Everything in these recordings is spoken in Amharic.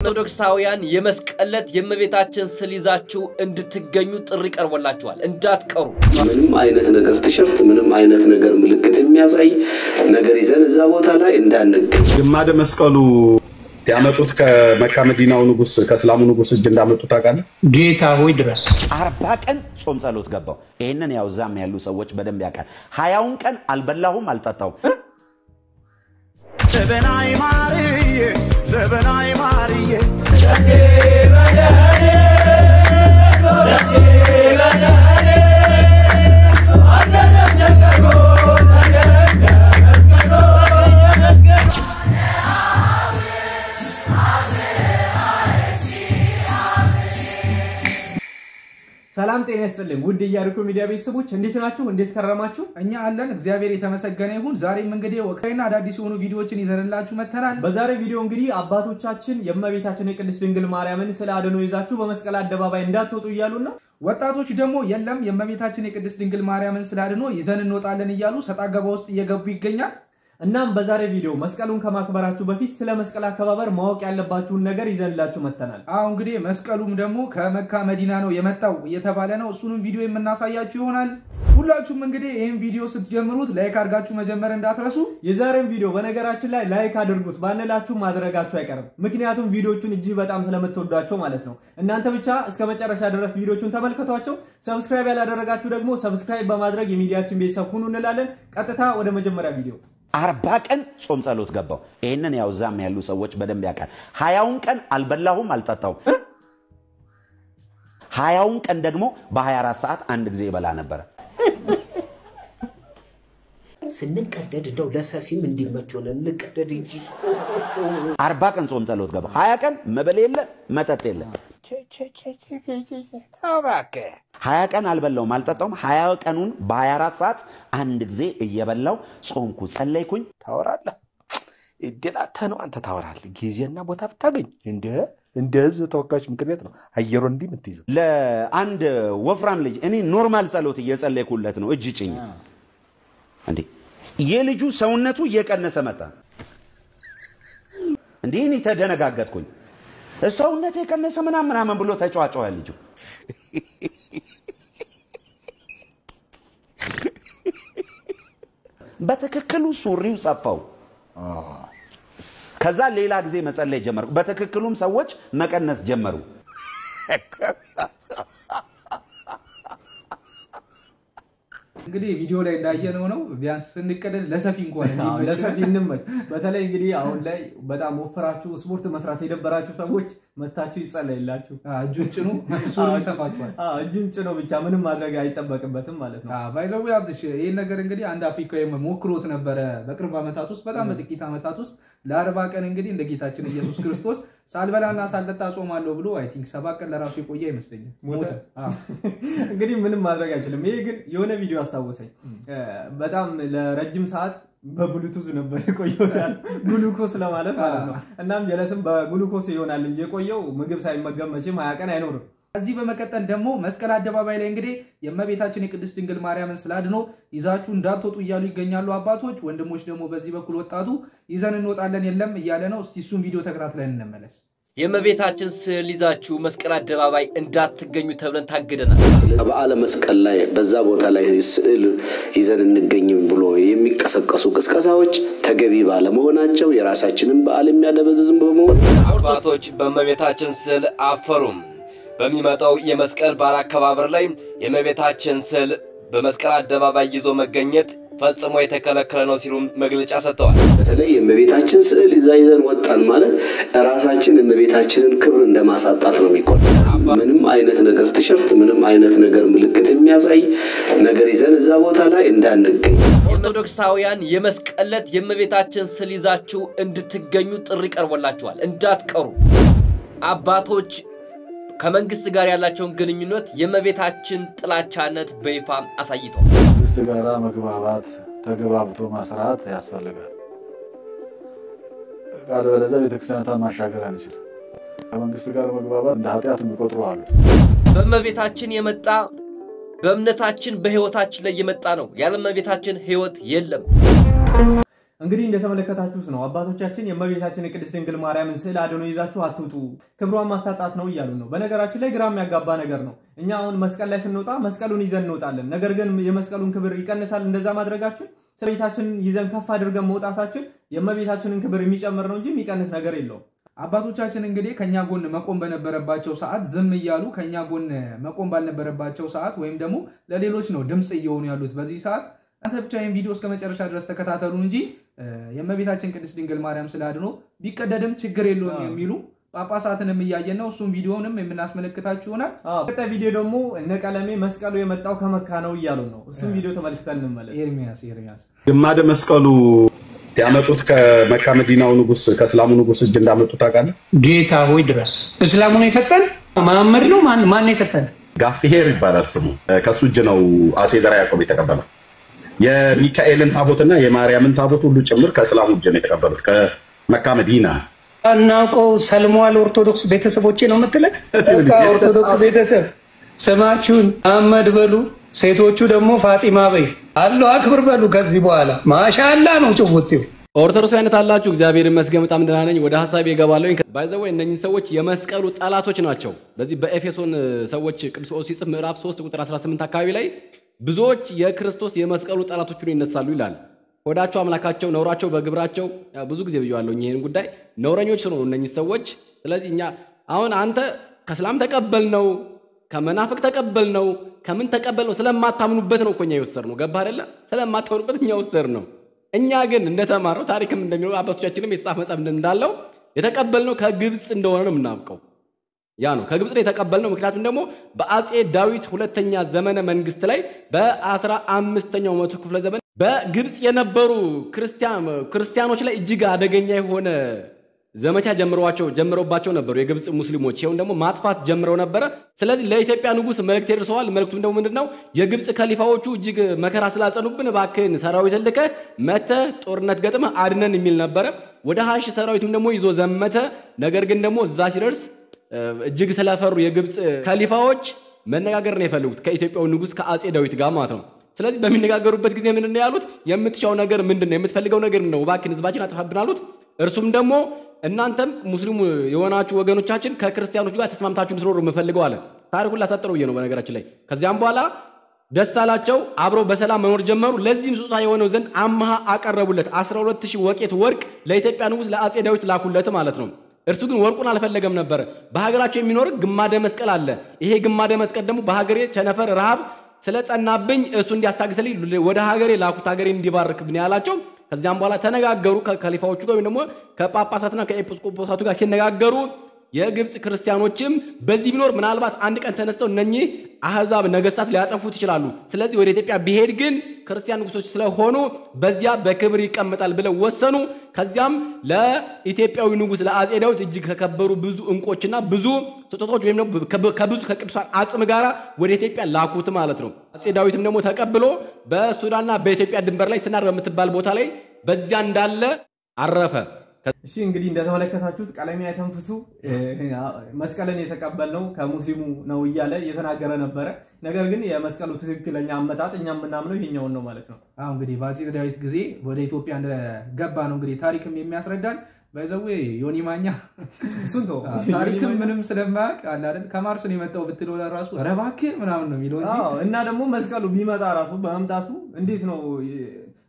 ኦርቶዶክሳውያን የመስቀለት የመቤታችን ስሊዛችሁ እንድትገኙ ጥሪ ቀርቦላችኋል እንዳትቀሩ ምንም አይነት ነገር ተሸፍት ምንም አይነት ነገር ምልክት የሚያሳይ ነገር ይዘን እዛ ቦታ ላይ እንዳንገኝ ግማደ መስቀሉ ያመጡት ከመካ መዲናው ንጉስ ከእስላሙ ንጉስ እጅ እንዳመጡት ታውቃለህ ጌታ ሆይ ድረስ 40 ቀን ጾም ጸሎት ገባው ይሄንን ያው ዛም ያሉ ሰዎች በደንብ ያውቃል 20ውን ቀን አልበላሁም አልጠጣው ዘበናይ ማርዬ ሰላም ጤና ይስጥልኝ ውድ ያርኩ ሚዲያ ቤተሰቦች እንዴት ናችሁ እንዴት ከረማችሁ እኛ አለን እግዚአብሔር የተመሰገነ ይሁን ዛሬም እንግዲህ ወቅታዊና አዳዲስ ሆኑ ቪዲዮዎችን ይዘንላችሁ መተናል በዛሬ ቪዲዮ እንግዲህ አባቶቻችን የእመቤታችን የቅድስት ድንግል ማርያምን ስለ አድኖ ይዛችሁ በመስቀል አደባባይ እንዳትወጡ ይያሉና ወጣቶች ደግሞ የለም የእመቤታችን የቅድስት ድንግል ማርያምን ስለ አድኖ ይዘን እንወጣለን ይያሉ ሰጣገባ ውስጥ እየገቡ ይገኛል እናም በዛሬ ቪዲዮ መስቀሉን ከማክበራችሁ በፊት ስለ መስቀል አከባበር ማወቅ ያለባችሁን ነገር ይዘንላችሁ መተናል እንግዲህ መስቀሉም ደግሞ ከመካ መዲና ነው የመጣው እየተባለ ነው እሱንም ቪዲዮ የምናሳያችሁ ይሆናል ሁላችሁም እንግዲህ ይሄን ቪዲዮ ስትጀምሩት ላይክ አድርጋችሁ መጀመር እንዳትረሱ የዛሬን ቪዲዮ በነገራችን ላይ ላይክ አድርጉት ባንላችሁ ማድረጋችሁ አይቀርም ምክንያቱም ቪዲዮቹን እጅግ በጣም ስለምትወዷቸው ማለት ነው እናንተ ብቻ እስከ መጨረሻ ድረስ ቪዲዮቹን ተመልከቷቸው ሰብስክራይብ ያላደረጋችሁ ደግሞ ሰብስክራይብ በማድረግ የሚዲያችን ቤተሰብ ሁኑ እንላለን ቀጥታ ወደ መጀመሪያ ቪዲዮ 40 ቀን ጾም ጸሎት ገባው ይሄንን ያው ዛም ያሉ ሰዎች በደንብ ያውቃል 20ውን ቀን አልበላሁም አልጠጣው 20ውን ቀን ደግሞ በ24 ሰዓት አንድ ጊዜ ይበላ ነበር ስንቀደድ እንደው ለሰፊም እንዲመቾን እንቀደድ እንጂ 40 ቀን ጾም ጸሎት ገባው 20 ቀን መበል የለ መጠጥ የለ ታባከ 20 ቀን አልበላውም አልጠጣውም 20 ቀኑን በ24 ሰዓት አንድ ጊዜ እየበላው ጾምኩ ጸለይኩኝ ታወራለህ እድላተ ነው አንተ ታወራለህ ጊዜና ቦታ ብታገኝ እንደ ህዝብ ተወካዮች ምክር ቤት ነው አየሩ እንዲህ ምትይዘው ለአንድ ወፍራም ልጅ እኔ ኖርማል ጸሎት እየጸለይኩለት ነው እጅ ጭኝ እንዴ የልጁ ሰውነቱ እየቀነሰ መጣ እንዴ እኔ ተደነጋገጥኩኝ ሰውነቴ ከነሰ ምናምን ብሎ ተጫዋጫው ልጁ በተከክሉ ሱሪው ጸፋው ከዛ ሌላ ጊዜ መጸለይ ጀመርኩ በተከክሉም ሰዎች መቀነስ ጀመሩ እንግዲህ ቪዲዮ ላይ እንዳየነው ነው ቢያንስ ስንቀደል ለሰፊ እንኳን እንዲመች ለሰፊ እንመች በተለይ እንግዲህ አሁን ላይ በጣም ወፈራችሁ ስፖርት መስራት የደበራችሁ ሰዎች መታችሁ ይጸለይላችሁ እጁን ጭኑ ሱሪ ይሰፋችኋል እጁን ጭኑ ብቻ ምንም ማድረግ አይጠበቅበትም ማለት ነው ባይዘው ያብትሽ ይሄን ነገር እንግዲህ አንድ አፍሪካዊ ሞክሮት ነበር በቅርብ አመታት ውስጥ በጣም በጥቂት አመታት ውስጥ ለ40 ቀን እንግዲህ እንደ ጌታችን ኢየሱስ ክርስቶስ ሳልበላና ሳልጠጣ ጾማለሁ ብሎ አይ ቲንክ 7 ቀን ለራሱ የቆየ አይመስልኝም ሞተ እንግዲህ ምንም ማድረግ አይችልም ይሄ ግን የሆነ ቪዲዮ አሳወሰኝ በጣም ለረጅም ሰዓት በብሉቱዝ ነበር የቆየውታል ግሉኮስ ለማለት ማለት ነው እናም ጀለስም በግሉኮስ ይሆናል እንጂ የቆየው ምግብ ሳይመገብ መቼም 20 ቀን አይኖርም እዚህ በመቀጠል ደግሞ መስቀል አደባባይ ላይ እንግዲህ የእመቤታችን የቅድስት ድንግል ማርያምን ስላድኖ ይዛችሁ እንዳትወጡ ይያሉ ይገኛሉ አባቶች ወንድሞች ደግሞ በዚህ በኩል ወጣቱ ይዘን እንወጣለን የለም ይያለ ነው እስቲ እሱን ቪዲዮ ተከታትለን እንመለስ የእመቤታችን ስሊዛችሁ መስቀል አደባባይ እንዳትገኙ ተብለን ታግደናል በዓለ መስቀል ላይ በዛ ቦታ ላይ ስዕል ይዘን እንገኝም ብሎ የሚቀሰቀሱ ቅስቀሳዎች ተገቢ ባለመሆናቸው የራሳችንን በዓል የሚያደበዝዝም በመሆን አባቶች በእመቤታችን ስል አፈሩም በሚመጣው የመስቀል በዓል አከባበር ላይ የእመቤታችን ስል በመስቀል አደባባይ ይዞ መገኘት ፈጽሞ የተከለከለ ነው ሲሉ መግለጫ ሰጥተዋል በተለይ የእመቤታችን ስዕል ይዘን ወጣን ማለት ራሳችን የእመቤታችንን ክብር እንደማሳጣት ነው የሚቆጠረው ምንም አይነት ነገር ተሸፍት ምንም አይነት ነገር ምልክት የሚያሳይ ነገር ይዘን እዛ ቦታ ላይ እንዳንገኝ ኦርቶዶክሳውያን የመስቀለት የእመቤታችን ስሊዛችሁ እንድትገኙ ጥሪ ቀርቦላችኋል እንዳትቀሩ አባቶች ከመንግስት ጋር ያላቸውን ግንኙነት የእመቤታችን ጥላቻነት በይፋ አሳይተዋል መንግስት ጋር መግባባት ተግባብቶ መስራት ያስፈልጋል ቃል በለዚያ ቤተክርስቲያናትን ማሻገር አንችልም ከመንግስት ጋር መግባባት እንደ ኃጢአት የሚቆጥሩ አሉ በእመቤታችን የመጣ በእምነታችን በህይወታችን ላይ የመጣ ነው ያለ እመቤታችን ህይወት የለም እንግዲህ እንደተመለከታችሁት ነው አባቶቻችን የእመቤታችን የቅድስት ድንግል ማርያምን ስዕል አድኖ ይዛችሁ አትውጡ ክብሯን ማሳጣት ነው እያሉ ነው። በነገራችን ላይ ግራም ያጋባ ነገር ነው። እኛ አሁን መስቀል ላይ ስንወጣ መስቀሉን ይዘን እንወጣለን። ነገር ግን የመስቀሉን ክብር ይቀንሳል እንደዛ ማድረጋችን። ስለቤታችን ይዘን ከፍ አድርገን መውጣታችን የእመቤታችንን ክብር የሚጨምር ነው እንጂ የሚቀንስ ነገር የለውም። አባቶቻችን እንግዲህ ከኛ ጎን መቆም በነበረባቸው ሰዓት ዝም እያሉ ከኛ ጎን መቆም ባልነበረባቸው ሰዓት ወይም ደግሞ ለሌሎች ነው ድምጽ እየሆኑ ያሉት በዚህ ሰዓት። አንተ ብቻ ይሄን ቪዲዮ እስከ መጨረሻ ድረስ ተከታተሉ እንጂ የእመቤታችን ቅድስት ድንግል ማርያም ስላድኖ ቢቀደድም ችግር የለውም የሚሉ ጳጳሳትንም እያየን ነው። እሱም ቪዲዮንም የምናስመለክታችሁ ይሆናል። ቀጣይ ቪዲዮ ደግሞ እነ ቀለሜ መስቀሉ የመጣው ከመካ ነው እያሉ ነው። እሱም ቪዲዮ ተመልክተን እንመለስ። ኤርሚያስ ግማደ መስቀሉ ያመጡት ከመካ መዲናው ንጉስ ከእስላሙ ንጉስ እጅ እንዳመጡት ታውቃለህ? ጌታ ሆይ ድረስ እስላሙን የሰጠን መሐመድ ነው። ማን የሰጠን? ጋፍሄር ይባላል ስሙ። ከሱ እጅ ነው አጼ ዘርዓ ያዕቆብ የተቀበለው። የሚካኤልን ታቦትና የማርያምን ታቦት ሁሉ ጭምር ከእስላሙ እጅ ነው የተቀበሉት ከመካ መዲና። እናውቀው ሰልሟል። ኦርቶዶክስ ቤተሰቦቼ ነው የምትለው? ኦርቶዶክስ ቤተሰብ ስማችሁን አህመድ በሉ፣ ሴቶቹ ደግሞ ፋጢማ በይ፣ አላሁ አክበር በሉ። ከዚህ በኋላ ማሻአላ ነው ጭውውቴው። ኦርቶዶክስ አይነት አላችሁ። እግዚአብሔር ይመስገን በጣም ደህና ነኝ። ወደ ሐሳብ ይገባለሁ። ባይዘው እነኚህ ሰዎች የመስቀሉ ጠላቶች ናቸው። በዚህ በኤፌሶን ሰዎች ቅዱስ ጳውሎስ ሲጽፍ ምዕራፍ 3 ቁጥር 18 አካባቢ ላይ ብዙዎች የክርስቶስ የመስቀሉ ጠላቶች ሆነው ይነሳሉ ይላል። ሆዳቸው አምላካቸው፣ ነውራቸው በግብራቸው። ብዙ ጊዜ ብየዋለሁ ይሄን ጉዳይ። ነውረኞች ነው እነኚህ ሰዎች። ስለዚህ እኛ አሁን አንተ ከእስላም ተቀበልነው ከመናፍቅ ተቀበልነው ከምን ተቀበልነው ስለማታምኑበት ነው እኛ የወሰድነው። ገባህ አይደለ? ስለማታምኑበት እኛ ወሰድነው። እኛ ግን እንደተማረው ታሪክም እንደሚለው አባቶቻችንም የተጻፈ መጽሐፍ እንዳለው የተቀበልነው ከግብጽ እንደሆነ ነው የምናውቀው። ያ ነው ከግብጽ ላይ የተቀበልነው። ምክንያቱም ደግሞ በአጼ ዳዊት ሁለተኛ ዘመነ መንግስት ላይ በ15ኛው መቶ ክፍለ ዘመን በግብጽ የነበሩ ክርስቲያኖች ላይ እጅግ አደገኛ የሆነ ዘመቻ ጀምረውባቸው ነበሩ የግብጽ ሙስሊሞች። ይሄን ደግሞ ማጥፋት ጀምረው ነበር። ስለዚህ ለኢትዮጵያ ንጉስ መልእክት ይደርሰዋል። መልእክቱም ደግሞ ምንድነው? የግብጽ ከሊፋዎቹ እጅግ መከራ ስላጸኑብን ባከን ሰራዊት ልከ መተ ጦርነት ገጥመ አድነን የሚል ነበር። ወደ 20 ሰራዊትም ደግሞ ይዞ ዘመተ። ነገር ግን ደግሞ እዛ ሲደርስ እጅግ ስለፈሩ የግብጽ ከሊፋዎች መነጋገር ነው የፈለጉት ከኢትዮጵያው ንጉስ ከአጼ ዳዊት ጋር ማለት ነው። ስለዚህ በሚነጋገሩበት ጊዜ ምንድነው ያሉት? የምትቻው ነገር ምንድነው? የምትፈልገው ነገር ነው? ባክን ህዝባችን አጥፋብን አሉት። እርሱም ደግሞ እናንተም ሙስሊሙ የሆናችሁ ወገኖቻችን ከክርስቲያኖች ጋር ተስማምታችሁ እንድትኖሩ የምፈልገው አለ። ታሪኩን ላሳጥረው ነው በነገራችን ላይ። ከዚያም በኋላ ደስ አላቸው፣ አብረው በሰላም መኖር ጀመሩ። ለዚህም ስጦታ የሆነው ዘንድ አምሃ አቀረቡለት። 12000 ወቄት ወርቅ ለኢትዮጵያ ንጉስ ለአጼ ዳዊት ላኩለት ማለት ነው። እርሱ ግን ወርቁን አልፈለገም ነበር። በሀገራቸው የሚኖር ግማደ መስቀል አለ። ይሄ ግማደ መስቀል ደግሞ በሀገሬ ቸነፈር ረሃብ ስለጸናብኝ እሱ እንዲያስታግስልኝ ወደ ሀገሬ ላኩት፣ ሀገሬ እንዲባርክብኝ ያላቸው። ከዚያም በኋላ ተነጋገሩ ከከሊፋዎቹ ጋር ወይም ደግሞ ከጳጳሳትና ከኤጲስቆጶሳቱ ጋር ሲነጋገሩ የግብጽ ክርስቲያኖችም በዚህ ቢኖር ምናልባት አንድ ቀን ተነስተው እነኚህ አህዛብ ነገስታት ሊያጠፉት ይችላሉ። ስለዚህ ወደ ኢትዮጵያ ቢሄድ ግን ክርስቲያን ንጉሶች ስለሆኑ በዚያ በክብር ይቀመጣል ብለው ወሰኑ። ከዚያም ለኢትዮጵያዊ ንጉስ ለአጼ ዳዊት እጅግ ከከበሩ ብዙ እንቆችና ብዙ ስጦታዎች ወይም ደግሞ ከብዙ ከቅዱሳን አጽም ጋራ ወደ ኢትዮጵያ ላኩት ማለት ነው። አጼ ዳዊትም ደግሞ ተቀብሎ በሱዳንና በኢትዮጵያ ድንበር ላይ ስናር በምትባል ቦታ ላይ በዚያ እንዳለ አረፈ። እሺ እንግዲህ እንደተመለከታችሁት ቀለሜ አይተንፍሱ መስቀልን የተቀበልነው ከሙስሊሙ ነው እያለ እየተናገረ ነበረ። ነገር ግን የመስቀሉ ትክክለኛ አመጣጥ እኛም ምናምነው ይሄኛውን ነው ማለት ነው። እንግዲህ በአጼ ዳዊት ጊዜ ወደ ኢትዮጵያ እንደገባ ነው እንግዲህ ታሪክም የሚያስረዳን። ባይዘው ዮኒ ማኛ እሱንቶ ታሪክም ምንም ስለማያውቅ አለ አይደል ከማርስ ነው የመጣው ብትለው ለራሱ ኧረ እባክህ ምናምን ነው የሚለው እንጂ እና ደግሞ መስቀሉ ቢመጣ ራሱ በመምጣቱ እንዴት ነው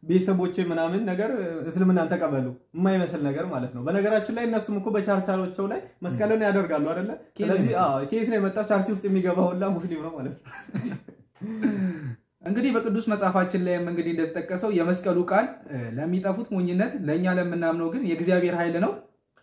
ቤተሰቦቼ ምናምን ነገር እስልምናን ተቀበሉ የማይመስል ነገር ማለት ነው። በነገራችን ላይ እነሱም እኮ በቻርቻቸው ላይ መስቀልን ያደርጋሉ አይደለ? ስለዚህ ከየት ነው የመጣው? ቻርች ውስጥ የሚገባው ሁላ ሙስሊም ነው ማለት ነው። እንግዲህ በቅዱስ መጽሐፋችን ላይ እንግዲህ እንደተጠቀሰው የመስቀሉ ቃል ለሚጠፉት ሞኝነት ለኛ ለምናምነው ግን የእግዚአብሔር ኃይል ነው።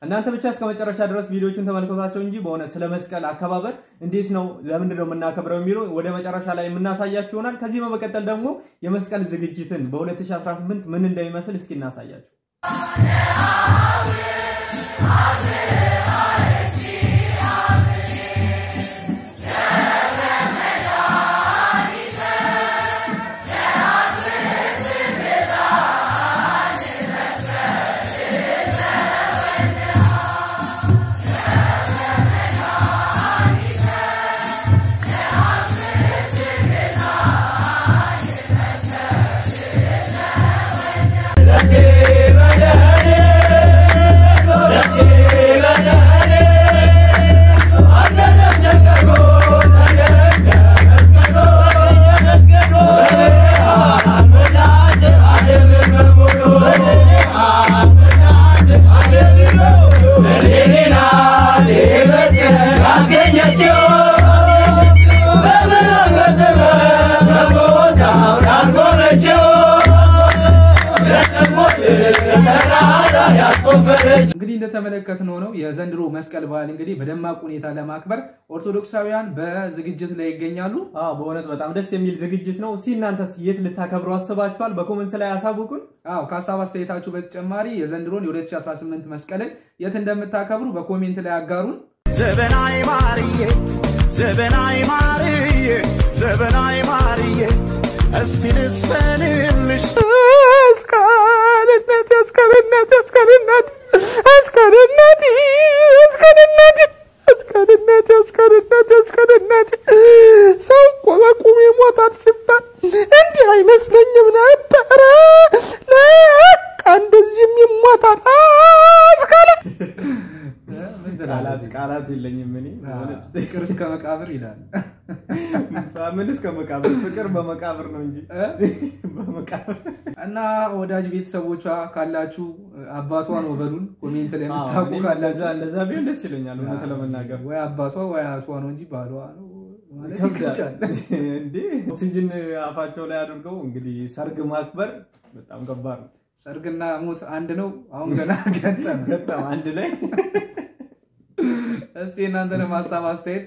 እናንተ ብቻ እስከ መጨረሻ ድረስ ቪዲዮቹን ተመልከቷቸው እንጂ በሆነ ስለ መስቀል አከባበር እንዴት ነው ለምንድን ነው የምናከብረው የሚለው ወደ መጨረሻ ላይ የምናሳያችሁ ይሆናል። ከዚህ በመቀጠል ደግሞ የመስቀል ዝግጅትን በ2018 ምን እንደሚመስል እስኪ እናሳያችሁ። Yeah. የዘንድሮ መስቀል በዓል እንግዲህ በደማቅ ሁኔታ ለማክበር ኦርቶዶክሳውያን በዝግጅት ላይ ይገኛሉ። በእውነት በጣም ደስ የሚል ዝግጅት ነው። እስኪ እናንተስ የት ልታከብሩ አስባችኋል? በኮሜንት ላይ አሳውቁን። ከሀሳብ አስተያየታችሁ በተጨማሪ የዘንድሮን የ2018 መስቀልን የት እንደምታከብሩ በኮሜንት ላይ አጋሩን። ዘበናይ ማርዬ ዘበናይ ማርዬ ዘበናይ ማርዬ እስቲ ልጽፈንልሽ አስከረናት ሰው እኮ በቁም ይሞታል ሲባል እንዲህ አይመስለኝም ነበረ። ለካ እንደዚህም ይሞታል። ቃላት የለኝም እኔ ፍቅር እስከ መቃብር ይላል። ምን እስከ መቃብር? ፍቅር በመቃብር ነው እንጂ በመቃብር እና ወዳጅ ቤተሰቦቿ ካላችሁ አባቷ ነው በሉን። ኮሜንት ላይ መታቁ ካላችሁ እንደዛ ቢሆን ደስ ይለኛል። እውነት ለመናገር ወይ አባቷ ወይ አያቷ ነው እንጂ ባሏ ነው ማለት ይከብዳል እንዴ። ኦክሲጅን አፋቸው ላይ አድርገው እንግዲህ ሰርግ ማክበር በጣም ከባድ ነው። ሰርግና ሞት አንድ ነው። አሁን ገና ገጠም አንድ ላይ። እስቲ እናንተንም ሐሳብ አስተያየት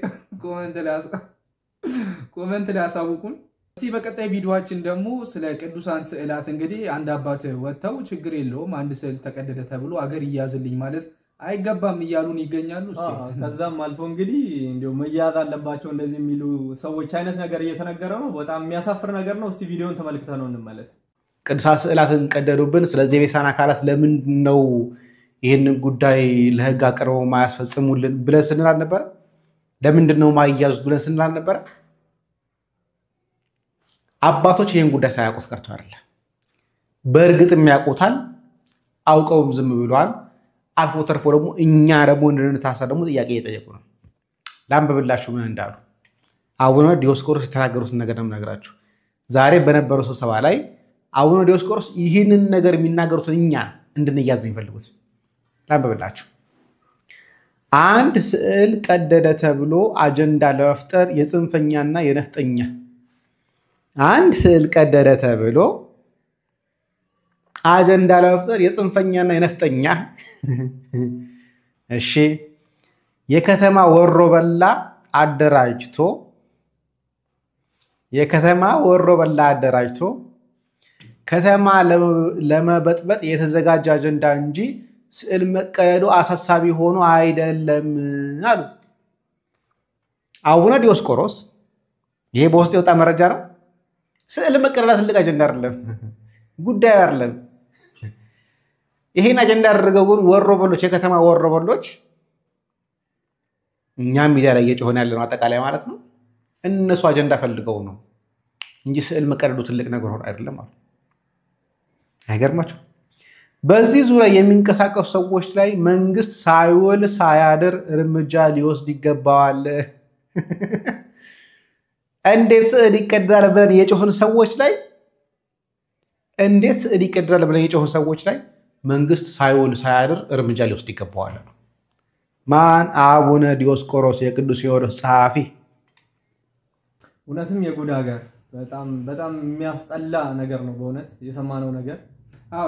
ኮሜንት ላይ አሳውቁን። እስቲ በቀጣይ ቪዲዮአችን ደግሞ ስለ ቅዱሳን ስዕላት እንግዲህ አንድ አባት ወጥተው ችግር የለውም አንድ ስዕል ተቀደደ ተብሎ አገር ይያዝልኝ ማለት አይገባም እያሉን ይገኛሉ። ከዛም አልፎ እንግዲህ እንደው መያዝ አለባቸው እንደዚህ የሚሉ ሰዎች አይነት ነገር እየተነገረ ነው። በጣም የሚያሳፍር ነገር ነው። እስቲ ቪዲዮውን ተመልክተን ነው እንመለስ። ቅዱሳን ስዕላትን ቀደዱብን። ስለዚህ የቤሳን አካላት ለምንድን ነው ይህንን ጉዳይ ለህግ አቅርበው ማያስፈጽሙልን ብለን ስንል አልነበረ? ለምንድን ነው ማይያዙት ብለን ስንል አልነበረ? አባቶች ይህን ጉዳይ ሳያውቁት ቀርተው አይደለም። በእርግጥም ያውቁታል፣ አውቀውም ዝም ብለዋል። አልፎ ተርፎ ደግሞ እኛ ደግሞ እንድንታሰር ደግሞ ጥያቄ እየጠየቁ ነው። ላንብብላችሁ ምን እንዳሉ። አቡነ ዲዮስቆሮስ የተናገሩትን ነገር ነው የምነግራችሁ። ዛሬ በነበረው ስብሰባ ላይ አቡነ ዲዮስቆሮስ ይህንን ነገር የሚናገሩትን እኛ እንድንያዝ ነው የሚፈልጉት። ላንብብላችሁ። አንድ ስዕል ቀደደ ተብሎ አጀንዳ ለመፍጠር የጽንፈኛና የነፍጠኛ አንድ ስዕል ቀደደ ተብሎ አጀንዳ ለመፍጠር የጽንፈኛና የነፍጠኛ እሺ የከተማ ወሮበላ አደራጅቶ ከተማ ለመበጥበጥ የተዘጋጀ አጀንዳ እንጂ ስዕል መቀደዱ አሳሳቢ ሆኖ አይደለም አሉ አቡነ ዲዮስቆሮስ። ይሄ በውስጥ የወጣ መረጃ ነው። ስዕል መቀደድ ትልቅ አጀንዳ አይደለም፣ ጉዳይ አይደለም። ይሄን አጀንዳ አድርገው ግን ወሮበሎች፣ የከተማ ወሮበሎች እኛም ሚዲያ ላይ እየጮሆነ ያለነው አጠቃላይ ማለት ነው። እነሱ አጀንዳ ፈልገው ነው እንጂ ስዕል መቀደዱ ትልቅ ነገር ሆኖ አይደለም ማለት አይገርማችሁ? በዚህ ዙሪያ የሚንቀሳቀሱ ሰዎች ላይ መንግስት ሳይውል ሳያድር እርምጃ ሊወስድ ይገባዋል። እንዴት ስዕል ይቀደዳል ብለን የጮህን ሰዎች ላይ መንግስት ሳይውል ሳያድር እርምጃ ሊወስድ ይገባዋል። ማን? አቡነ ዲዮስቆሮስ የቅዱስ ሲኖዶስ ጸሐፊ። እውነትም የጉድ ሀገር በጣም የሚያስጠላ ነገር ነው በእውነት የሰማነው ነገር።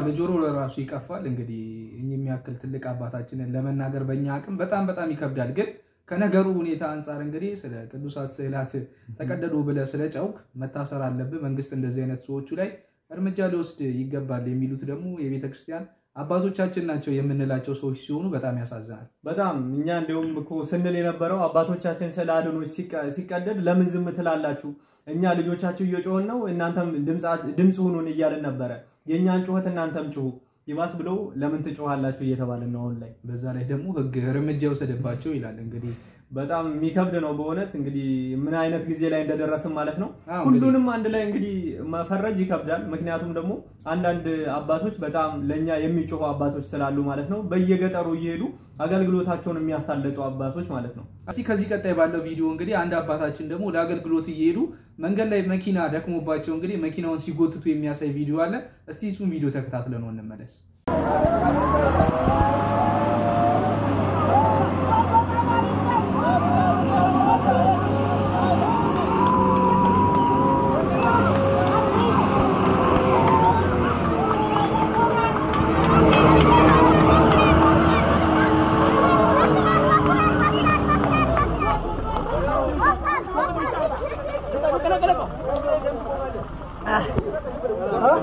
ለጆሮ ለራሱ ይቀፋል። እንግዲህ የሚያክል ትልቅ አባታችንን ለመናገር በእኛ አቅም በጣም ይከብዳል። ግን ከነገሩ ሁኔታ አንፃር እንግዲህ ስለ ቅዱሳት ስዕላት ተቀደዱ ብለህ ስለ ጨውክ መታሰር አለብህ። መንግስት እንደዚህ አይነት ሰዎቹ ላይ እርምጃ ሊወስድ ይገባል የሚሉት ደግሞ የቤተክርስቲያን አባቶቻችን ናቸው የምንላቸው ሰዎች ሲሆኑ በጣም ያሳዝናል። በጣም እኛ እንደውም እኮ ስንል የነበረው አባቶቻችን ስለ አድኖች ሲቀደድ ለምን ዝም ትላላችሁ? እኛ ልጆቻችሁ እየጮህን ነው፣ እናንተም ድምጽ ሁኑን እያልን ነበረ። የእኛን ጩኸት እናንተም ጩሁ፣ ይባስ ብለው ለምን ትጮሃላችሁ እየተባልን ነው አሁን ላይ። በዛ ላይ ደግሞ ህግ እርምጃ ወሰደባቸው ይላል። እንግዲህ በጣም የሚከብድ ነው በእውነት። እንግዲህ ምን አይነት ጊዜ ላይ እንደደረስን ማለት ነው። ሁሉንም አንድ ላይ እንግዲህ መፈረጅ ይከብዳል። ምክንያቱም ደግሞ አንዳንድ አባቶች በጣም ለኛ የሚጮሁ አባቶች ስላሉ ማለት ነው። በየገጠሩ እየሄዱ አገልግሎታቸውን የሚያሳልጡ አባቶች ማለት ነው። እስቲ ከዚህ ቀጣይ ባለው ቪዲዮ እንግዲህ አንድ አባታችን ደግሞ ለአገልግሎት እየሄዱ መንገድ ላይ መኪና ደክሞባቸው እንግዲህ መኪናውን ሲጎትቱ የሚያሳይ ቪዲዮ አለ። እስቲ እሱን ቪዲዮ ተከታትለን እንመለስ።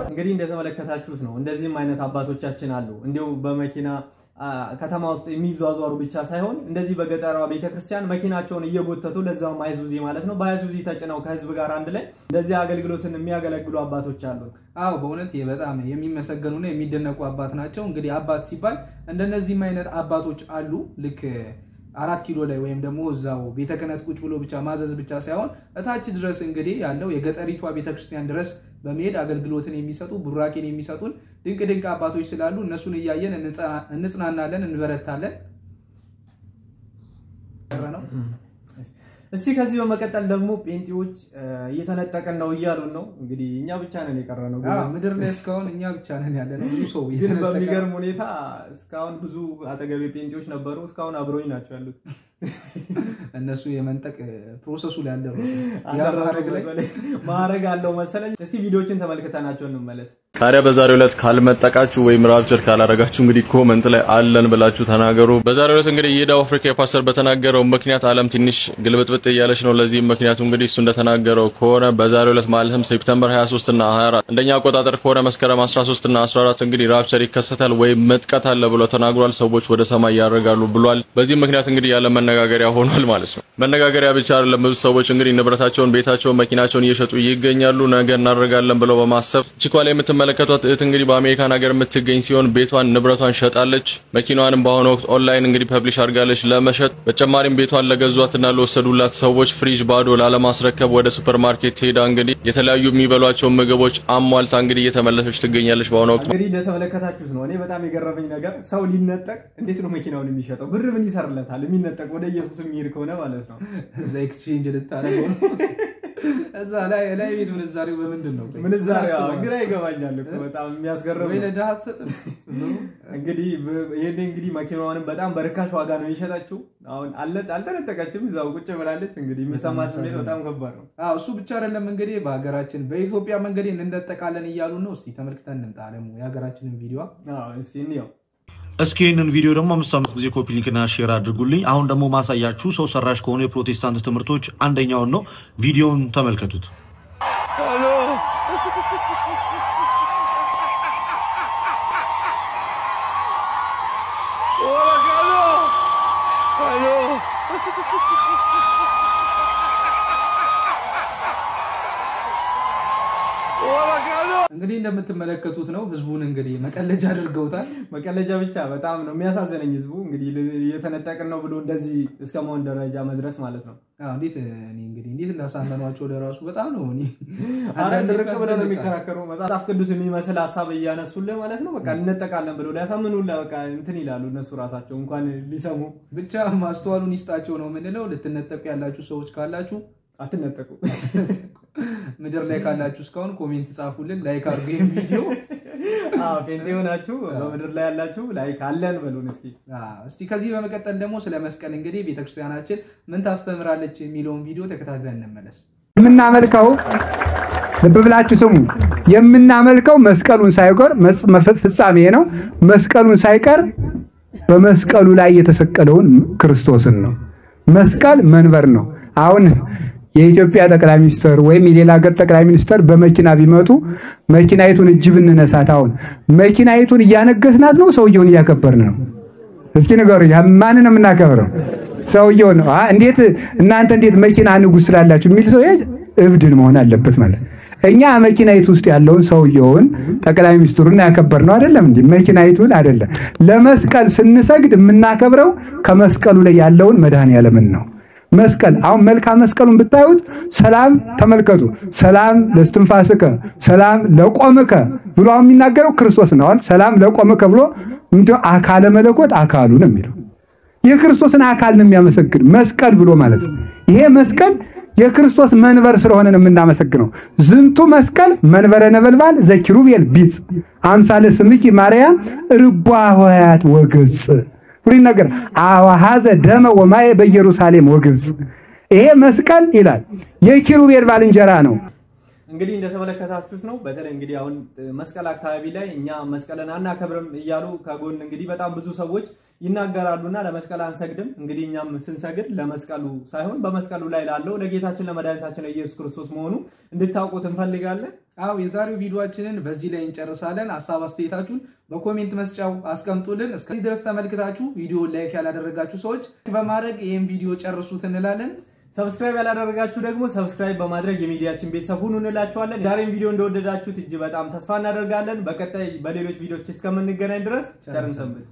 እንግዲህ እንደተመለከታችሁት ነው። እንደዚህም አይነት አባቶቻችን አሉ። እንዲሁ በመኪና ከተማ ውስጥ የሚዟዟሩ ብቻ ሳይሆን እንደዚህ በገጠሯ ቤተክርስቲያን መኪናቸውን እየጎተቱ ለዛውም አይዙዚ ማለት ነው በአይዙዚ ተጭነው ከህዝብ ጋር አንድ ላይ እንደዚህ አገልግሎትን የሚያገለግሉ አባቶች አሉ። አዎ በእውነት በጣም የሚመሰገኑና የሚደነቁ አባት ናቸው። እንግዲህ አባት ሲባል እንደነዚህም አይነት አባቶች አሉ። ልክ 4 ኪሎ ላይ ወይም ደግሞ እዛው ቤተ ክህነት ቁጭ ብሎ ብቻ ማዘዝ ብቻ ሳይሆን እታች ድረስ እንግዲህ ያለው የገጠሪቷ ቤተክርስቲያን ድረስ በመሄድ አገልግሎትን የሚሰጡ ቡራኬን የሚሰጡን ድንቅ አባቶች ስላሉ እነሱን እያየን እንጽናናለን፣ እንበረታለን። እስቲ ከዚህ በመቀጠል ደግሞ ጴንጤዎች እየተነጠቀን ነው እያሉን ነው። እንግዲህ እኛ ብቻ ነን የቀረነው ምድር ላይ እስካሁን እኛ ብቻ ነን ያለነው። ብዙ ሰው ግን በሚገርም ሁኔታ እስካሁን ብዙ አጠገቤ ጴንጤዎች ነበሩ፣ እስካሁን አብሮኝ ናቸው ያሉት። እነሱ የመንጠቅ ፕሮሰሱ ላይ ያለው ማረግ አለው መሰለኝ። እስቲ ቪዲዮችን ተመልክተናቸው እንመለስ። ታዲያ በዛሬው ዕለት ካልመጠቃችሁ ወይም ራፕቸር ካላረጋችሁ እንግዲህ ኮሜንት ላይ አለን ብላችሁ ተናገሩ። በዛሬው ዕለት እንግዲህ የደቡብ አፍሪካ ፓስተር በተናገረው ምክንያት ዓለም ትንሽ ግልብጥብጥ እያለች ነው። ለዚህ ምክንያቱ እንግዲህ እሱ እንደተናገረው ከሆነ በዛሬው ዕለት ማለትም ሴፕቴምበር 23 እና 24 እንደኛ አቆጣጠር ከሆነ መስከረም 13 እና 14 እንግዲህ ራፕቸር ይከሰታል ወይም መጥቀት አለ ብሎ ተናግሯል። ሰዎች ወደ ሰማይ ያረጋሉ ብሏል። በዚህ ምክንያት እንግዲህ ያለ መነጋገሪያ ሆኗል ማለት ነው። መነጋገሪያ ብቻ አይደለም፣ ብዙ ሰዎች እንግዲህ ንብረታቸውን፣ ቤታቸውን፣ መኪናቸውን እየሸጡ ይገኛሉ። ነገ እናደርጋለን ብለው በማሰብ ቺኳ ላይ የምትመለከቷት እህት እንግዲህ በአሜሪካን ሀገር የምትገኝ ሲሆን ቤቷን፣ ንብረቷን ሸጣለች። መኪናዋንም በአሁኑ ወቅት ኦንላይን እንግዲህ ፐብሊሽ አድርጋለች ለመሸጥ። በተጨማሪም ቤቷን ለገዟትና ለወሰዱላት ሰዎች ፍሪጅ ባዶ ላለማስረከብ ወደ ሱፐርማርኬት ሄዳ እንግዲህ የተለያዩ የሚበሏቸው ምግቦች አሟልታ እንግዲህ እየተመለሰች ትገኛለች በአሁኑ ወቅት። እንግዲህ እንደተመለከታችሁት ነው። እኔ በጣም የገረመኝ ነገር ሰው ሊነጠቅ እንዴት ነው መኪናውን የሚሸጠው? ብር ምን ይሰርለታል? የሚነጠቅ ወደ ኢየሱስ የሚሄድ ከሆነ ማለት ነው። እዛ ኤክስቼንጅ ልታረገው እዛ ላይ ቤት ምንዛሬው በምንድን ነው? ምንዛሬው ግራ ይገባኛል እኮ በጣም የሚያስገርም ወይ ለዳህ አትሰጥም። እንግዲህ ይሄን እንግዲህ መኪናዋንም በጣም በርካሽ ዋጋ ነው የሸጠችው። አሁን አልተነጠቀችም፣ እዛው ቁጭ ብላለች። እንግዲህ የሚሰማት ስሜት በጣም ከባድ ነው። እሱ ብቻ አይደለም እንግዲህ በሀገራችን በኢትዮጵያ መንገድ እንንጠቃለን እያሉ ነው። እስቲ ተመልክተን እንምጣ ደግሞ የሀገራችንን ቪዲዮ። እስቲ እንየው። እስኪ ይህንን ቪዲዮ ደግሞ 5 ጊዜ ኮፒ ሊንክና ሼር አድርጉልኝ። አሁን ደግሞ ማሳያችሁ ሰው ሰራሽ ከሆኑ የፕሮቴስታንት ትምህርቶች አንደኛውን ነው። ቪዲዮውን ተመልከቱት። እንግዲህ እንደምትመለከቱት ነው። ህዝቡን እንግዲህ መቀለጃ አድርገውታል። መቀለጃ ብቻ በጣም ነው የሚያሳዝነኝ። ህዝቡ እንግዲህ እየተነጠቅን ነው ብሎ እንደዚህ እስከመሆን ደረጃ መድረስ ማለት ነው። እንዴት እንዳሳመኗቸው ለራሱ በጣም ነው። አንዳንድ ርቅ ብለው ነው የሚከራከሩ። መጽሐፍ ቅዱስ የሚመስል ሀሳብ እያነሱልህ ማለት ነው። በቃ እንነጠቃለን ብለው ሊያሳምኑልህ በቃ እንትን ይላሉ እነሱ ራሳቸው እንኳን ሊሰሙ። ብቻ ማስተዋሉን ይስጣቸው ነው የምንለው። ልትነጠቁ ያላችሁ ሰዎች ካላችሁ አትነጠቁ። ምድር ላይ ካላችሁ እስካሁን ኮሜንት ጻፉልን፣ ላይክ አድርጉ ይሄን ቪዲዮ። ጴንጤ ሆናችሁ በምድር ላይ ያላችሁ ላይክ አለን በሉን እስኪ። እስቲ ከዚህ በመቀጠል ደግሞ ስለ መስቀል እንግዲህ ቤተክርስቲያናችን ምን ታስተምራለች የሚለውን ቪዲዮ ተከታትለን እንመለስ። የምናመልከው ልብ ብላችሁ ስሙ። የምናመልከው መስቀሉን ሳይቀር ፍጻሜ ነው። መስቀሉን ሳይቀር በመስቀሉ ላይ የተሰቀለውን ክርስቶስን ነው። መስቀል መንበር ነው። አሁን የኢትዮጵያ ጠቅላይ ሚኒስትር ወይም የሌላ ሀገር ጠቅላይ ሚኒስትር በመኪና ቢመጡ መኪናይቱን እጅ ብንነሳት አሁን መኪናይቱን እያነገስናት ነው፣ ሰውየውን እያከበርን ነው? እስኪ ንገሩኝ፣ ማንን ነው የምናከብረው? ሰውየውን ነው። እንዴት እናንተ እንዴት መኪና ንጉስ ትላላችሁ የሚል ሰው እብድን መሆን አለበት ማለት። እኛ መኪናይቱ ውስጥ ያለውን ሰውየውን ጠቅላይ ሚኒስትሩን ያከበርነው አይደለም እንዴ? መኪናይቱን አይደለም። ለመስቀል ስንሰግድ የምናከብረው ከመስቀሉ ላይ ያለውን መድኃኔዓለምን ነው። መስቀል አሁን መልካ መስቀሉን ብታዩት ሰላም ተመልከቱ። ሰላም ለስትንፋስከ ሰላም ለቆምከ ብሎ የሚናገረው ክርስቶስ ነው። ሰላም ለቆምከ ብሎ ምንድነው? አካለ መለኮት አካሉ ነው የሚለው። የክርስቶስን አካል ነው የሚያመሰግን መስቀል ብሎ ማለት ነው። ይሄ መስቀል የክርስቶስ መንበር ስለሆነ ነው የምናመሰግነው። ዝንቱ መስቀል መንበረ ነበልባል ዘኪሩቤል ቢጽ አምሳለ ስምኪ ማርያም ርቧ ሆያት ወገጽ ሁሉ ነገር አዋሃዘ ደመ ወማየ በኢየሩሳሌም ወግብጽ። ይሄ መስቀል ይላል የኪሩቤል ባልንጀራ ነው። እንግዲህ እንደተመለከታችሁት ነው። በተለይ እንግዲህ አሁን መስቀል አካባቢ ላይ እኛ መስቀልን አናከብርም እያሉ ከጎን እንግዲህ በጣም ብዙ ሰዎች ይናገራሉና ለመስቀል አንሰግድም። እንግዲህ እኛም ስንሰግድ ለመስቀሉ ሳይሆን በመስቀሉ ላይ ላለው ለጌታችን ለመድኃኒታችን ለኢየሱስ ክርስቶስ መሆኑ እንድታውቁት እንፈልጋለን። አው የዛሬው ቪዲዮአችንን በዚህ ላይ እንጨርሳለን። ሐሳብ አስተያየታችሁን በኮሜንት መስጫው አስቀምጡልን። እስከዚህ ድረስ ተመልክታችሁ ቪዲዮ ላይክ ያላደረጋችሁ ሰዎች በማድረግ ይሄን ቪዲዮ ጨርሱት እንላለን። ሰብስክራይብ ያላደረጋችሁ ደግሞ ሰብስክራይብ በማድረግ የሚዲያችን ቤተሰብ ሁኑ እንላችኋለን። ዛሬም ቪዲዮ እንደወደዳችሁት እጅ በጣም ተስፋ እናደርጋለን። በቀጣይ በሌሎች ቪዲዮዎች እስከምንገናኝ ድረስ ቸር እንሰንብት።